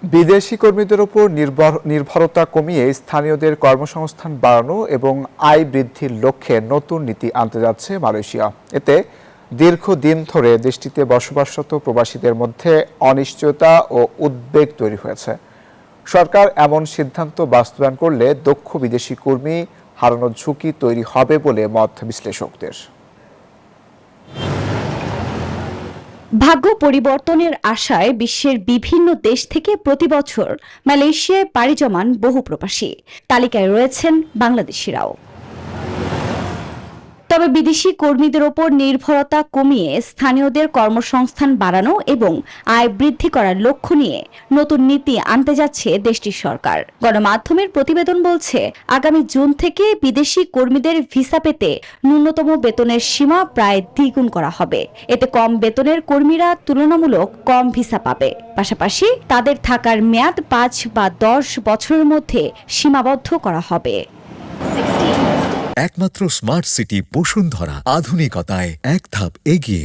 বিদেশি কর্মীদের উপর নির্ভরতা কমিয়ে স্থানীয়দের কর্মসংস্থান বাড়ানো এবং আয় বৃদ্ধির লক্ষ্যে নতুন নীতি আনতে যাচ্ছে মালয়েশিয়া। এতে দীর্ঘদিন ধরে দেশটিতে বসবাসরত প্রবাসীদের মধ্যে অনিশ্চয়তা ও উদ্বেগ তৈরি হয়েছে। সরকার এমন সিদ্ধান্ত বাস্তবায়ন করলে দক্ষ বিদেশি কর্মী হারানোর ঝুঁকি তৈরি হবে বলে মত বিশ্লেষকদের। ভাগ্য পরিবর্তনের আশায় বিশ্বের বিভিন্ন দেশ থেকে প্রতিবছর মালয়েশিয়ায় পাড়ি জমান বহু প্রবাসী। তালিকায় রয়েছেন বাংলাদেশিরাও। তবে বিদেশি কর্মীদের ওপর নির্ভরতা কমিয়ে স্থানীয়দের কর্মসংস্থান বাড়ানো এবং আয় বৃদ্ধি করার লক্ষ্য নিয়ে নতুন নীতি আনতে যাচ্ছে দেশটির সরকার। গণমাধ্যমের প্রতিবেদন বলছে, আগামী জুন থেকে বিদেশি কর্মীদের ভিসা পেতে ন্যূনতম বেতনের সীমা প্রায় দ্বিগুণ করা হবে। এতে কম বেতনের কর্মীরা তুলনামূলক কম ভিসা পাবে। পাশাপাশি তাদের থাকার মেয়াদ 5 বা 10 বছরের মধ্যে সীমাবদ্ধ করা হবে। একমাত্র স্মার্ট সিটি বসুন্ধরা, আধুনিকতায় এক ধাপ এগিয়ে।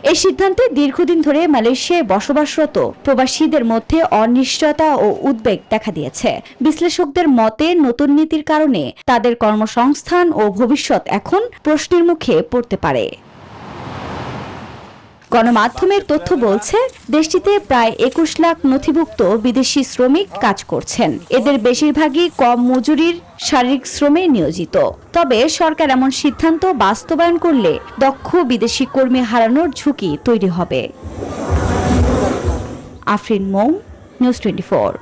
এই সিদ্ধান্তে দীর্ঘদিন ধরে মালয়েশিয়ায় বসবাসরত প্রবাসীদের মধ্যে অনিশ্চয়তা ও উদ্বেগ দেখা দিয়েছে। বিশ্লেষকদের মতে, নতুন নীতির কারণে তাদের কর্মসংস্থান ও ভবিষ্যৎ এখন প্রশ্নের মুখে পড়তে পারে। গণমাধ্যমের তথ্য বলছে, দেশটিতে প্রায় 21 লাখ নথিভুক্ত বিদেশি শ্রমিক কাজ করছেন। এদের বেশিরভাগই কম মজুরির শারীরিক শ্রমে নিয়োজিত। তবে সরকার এমন সিদ্ধান্ত বাস্তবায়ন করলে দক্ষ বিদেশি কর্মী হারানোর ঝুঁকি তৈরি হবে। আফরিন মৌ, নিউজ 24।